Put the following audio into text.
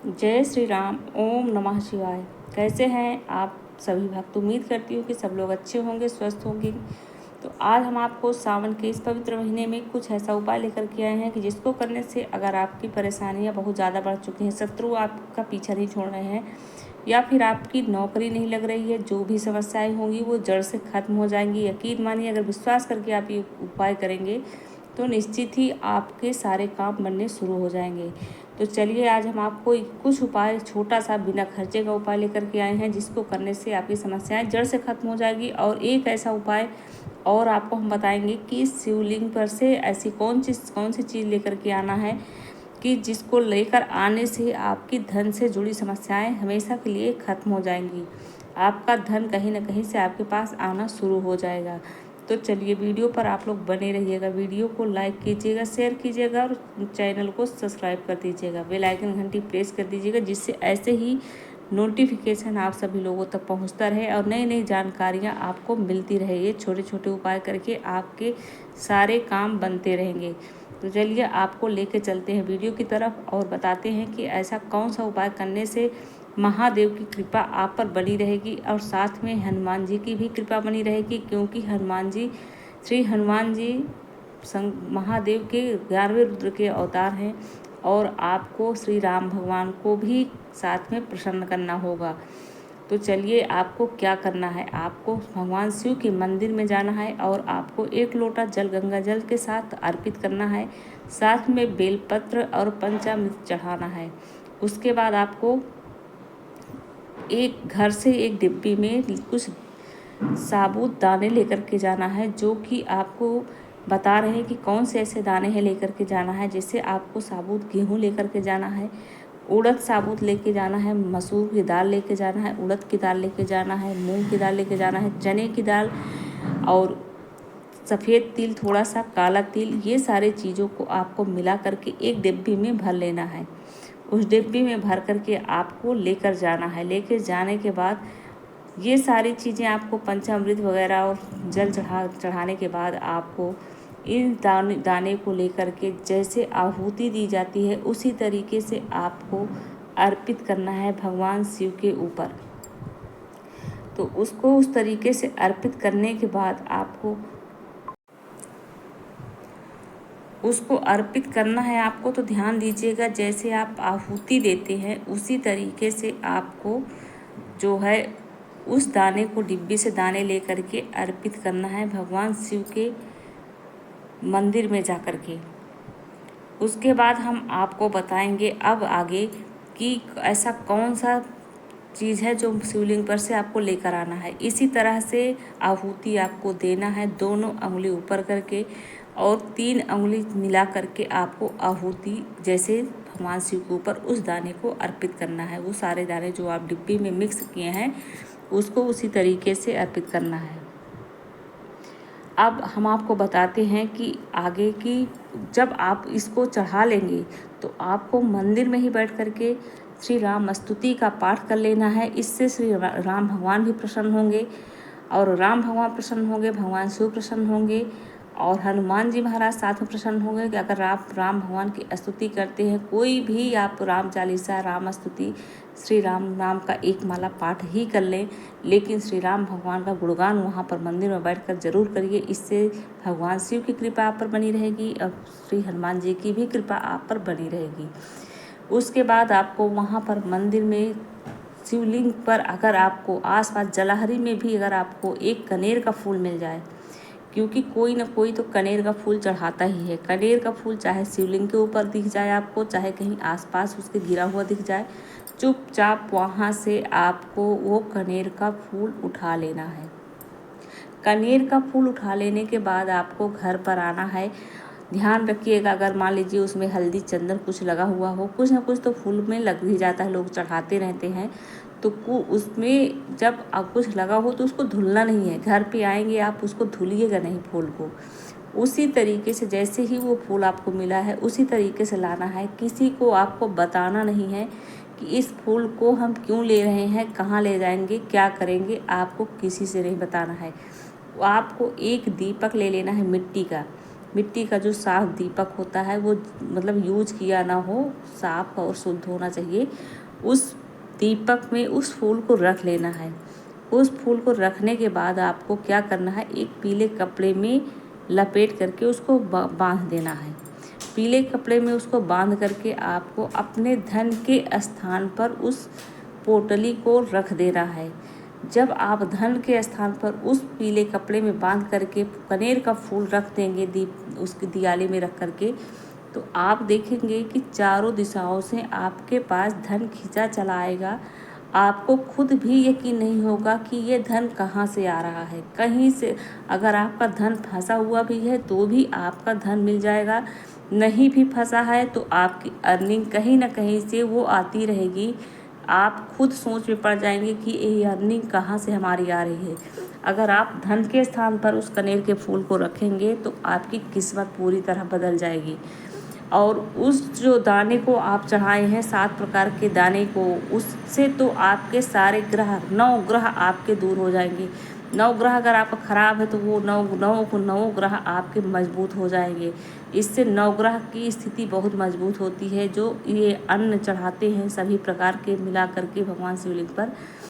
जय श्री राम। ओम नमः शिवाय। कैसे हैं आप सभी भक्त? उम्मीद करती हूँ कि सब लोग अच्छे होंगे, स्वस्थ होंगे। तो आज हम आपको सावन के इस पवित्र महीने में कुछ ऐसा उपाय लेकर के आए हैं कि जिसको करने से अगर आपकी परेशानियाँ बहुत ज़्यादा बढ़ चुकी हैं, शत्रु आपका पीछा नहीं छोड़ रहे हैं, या फिर आपकी नौकरी नहीं लग रही है, जो भी समस्याएं होंगी वो जड़ से खत्म हो जाएंगी। यकीन मानिए, अगर विश्वास करके आप ये उपाय करेंगे तो निश्चित ही आपके सारे काम बनने शुरू हो जाएंगे। तो चलिए, आज हम आपको कुछ उपाय, छोटा सा बिना खर्चे का उपाय लेकर के आए हैं, जिसको करने से आपकी समस्याएं जड़ से खत्म हो जाएगी। और एक ऐसा उपाय और आपको हम बताएंगे कि शिवलिंग पर से ऐसी कौन सी चीज़ लेकर के आना है कि जिसको लेकर आने से आपकी धन से जुड़ी समस्याएं हमेशा के लिए खत्म हो जाएंगी। आपका धन कहीं ना कहीं से आपके पास आना शुरू हो जाएगा। तो चलिए, वीडियो पर आप लोग बने रहिएगा। वीडियो को लाइक कीजिएगा, शेयर कीजिएगा और चैनल को सब्सक्राइब कर दीजिएगा। बेल आइकन घंटी प्रेस कर दीजिएगा, जिससे ऐसे ही नोटिफिकेशन आप सभी लोगों तक पहुंचता रहे और नई नई जानकारियां आपको मिलती रहे। ये छोटे छोटे उपाय करके आपके सारे काम बनते रहेंगे। तो चलिए, आपको लेके चलते हैं वीडियो की तरफ और बताते हैं कि ऐसा कौन सा उपाय करने से महादेव की कृपा आप पर बनी रहेगी और साथ में हनुमान जी की भी कृपा बनी रहेगी, क्योंकि श्री हनुमान जी महादेव के 11वें रुद्र के अवतार हैं और आपको श्री राम भगवान को भी साथ में प्रसन्न करना होगा। तो चलिए, आपको क्या करना है, आपको भगवान शिव के मंदिर में जाना है और आपको 1 लोटा जल गंगा जल के साथ अर्पित करना है। साथ में बेलपत्र और पंचामृत चढ़ाना है। उसके बाद आपको घर से एक डिब्बी में कुछ साबुत दाने लेकर के जाना है, जो कि आपको बता रहे हैं कि कौन से ऐसे दाने हैं लेकर के जाना है। जैसे आपको साबुत गेहूं लेकर के जाना है, उड़द साबुत लेके जाना है, मसूर की दाल लेके जाना है, उड़द की दाल लेके जाना है, मूंग की दाल लेके जाना है, चने की दाल और सफ़ेद तिल, थोड़ा सा काला तिल। ये सारे चीज़ों को आपको मिला करके एक डिब्बी में भर लेना है। उस डिब्बी में भर करके आपको लेकर जाना है। लेकर जाने के बाद ये सारी चीज़ें आपको पंचामृत वगैरह और जल चढ़ाने के बाद आपको इन दाने को लेकर के जैसे आहुति दी जाती है उसी तरीके से आपको अर्पित करना है भगवान शिव के ऊपर। तो उसको उस तरीके से अर्पित करने के बाद आपको उसको अर्पित करना है आपको। तो ध्यान दीजिएगा, जैसे आप आहुति देते हैं उसी तरीके से आपको जो है उस दाने को डिब्बी से दाने लेकर के अर्पित करना है भगवान शिव के मंदिर में जा कर के। उसके बाद हम आपको बताएंगे अब आगे कि ऐसा कौन सा चीज़ है जो शिवलिंग पर से आपको लेकर आना है। इसी तरह से आहुति आपको देना है, दोनों उंगली ऊपर करके और 3 उंगली मिला करके आपको आहुति जैसे भगवान शिव के ऊपर उस दाने को अर्पित करना है। वो सारे दाने जो आप डिब्बी में मिक्स किए हैं उसको उसी तरीके से अर्पित करना है। अब हम आपको बताते हैं कि आगे की जब आप इसको चढ़ा लेंगे तो आपको मंदिर में ही बैठ करके श्री राम स्तुति का पाठ कर लेना है। इससे श्री राम भगवान भी प्रसन्न होंगे और राम भगवान प्रसन्न होंगे, भगवान शिव प्रसन्न होंगे और हनुमान जी महाराज साथ में प्रसन्न होंगे कि अगर आप राम भगवान की स्तुति करते हैं, कोई भी आप राम चालीसा, राम स्तुति, श्री राम नाम का एक माला पाठ ही कर लें, लेकिन श्री राम भगवान का गुणगान वहाँ पर मंदिर में बैठकर जरूर करिए। इससे भगवान शिव की कृपा आप पर बनी रहेगी और श्री हनुमान जी की भी कृपा आप पर बनी रहेगी। उसके बाद आपको वहाँ पर मंदिर में शिवलिंग पर अगर आपको आसपास जलाहरी में भी अगर आपको एक कनेर का फूल मिल जाए, क्योंकि कोई ना कोई तो कनेर का फूल चढ़ाता ही है। कनेर का फूल चाहे शिवलिंग के ऊपर दिख जाए आपको, चाहे कहीं आसपास उसके गिरा हुआ दिख जाए, चुपचाप वहाँ से आपको वो कनेर का फूल उठा लेना है। कनेर का फूल उठा लेने के बाद आपको घर पर आना है। ध्यान रखिएगा, अगर मान लीजिए उसमें हल्दी चंदन कुछ लगा हुआ हो, कुछ ना कुछ तो फूल में लग ही जाता है, लोग चढ़ाते रहते हैं, तो उसमें जब आप कुछ लगा हो तो उसको धुलना नहीं है। घर पे आएंगे आप उसको धुलिएगा नहीं फूल को। उसी तरीके से जैसे ही वो फूल आपको मिला है उसी तरीके से लाना है। किसी को आपको बताना नहीं है कि इस फूल को हम क्यों ले रहे हैं, कहाँ ले जाएंगे, क्या करेंगे, आपको किसी से नहीं बताना है। आपको एक दीपक ले लेना है मिट्टी का। मिट्टी का जो साफ दीपक होता है वो मतलब यूज किया ना हो, साफ और शुद्ध होना चाहिए। उस दीपक में उस फूल को रख लेना है। उस फूल को रखने के बाद आपको क्या करना है, एक पीले कपड़े में लपेट करके उसको बांध देना है। पीले कपड़े में उसको बांध करके आपको अपने धन के स्थान पर उस पोटली को रख देना है। जब आप धन के स्थान पर उस पीले कपड़े में बांध करके कनेर का फूल रख देंगे उसकी दियाली में रख करके, तो आप देखेंगे कि चारों दिशाओं से आपके पास धन खींचा चला आएगा। आपको खुद भी यकीन नहीं होगा कि ये धन कहाँ से आ रहा है। कहीं से अगर आपका धन फंसा हुआ भी है तो भी आपका धन मिल जाएगा, नहीं भी फंसा है तो आपकी अर्निंग कहीं ना कहीं से वो आती रहेगी। आप खुद सोच में पड़ जाएंगे कि ये अर्निंग कहाँ से हमारी आ रही है। अगर आप धन के स्थान पर उस कनेर के फूल को रखेंगे तो आपकी किस्मत पूरी तरह बदल जाएगी। और उस जो दाने को आप चढ़ाए हैं 7 प्रकार के दाने को, उससे तो आपके सारे ग्रह 9 ग्रह आपके दूर हो जाएंगे। 9 ग्रह अगर आपका खराब है तो वो 9 ग्रह आपके मजबूत हो जाएंगे। इससे 9 ग्रह की स्थिति बहुत मजबूत होती है। जो ये अन्न चढ़ाते हैं सभी प्रकार के मिला करके भगवान शिवलिंग पर,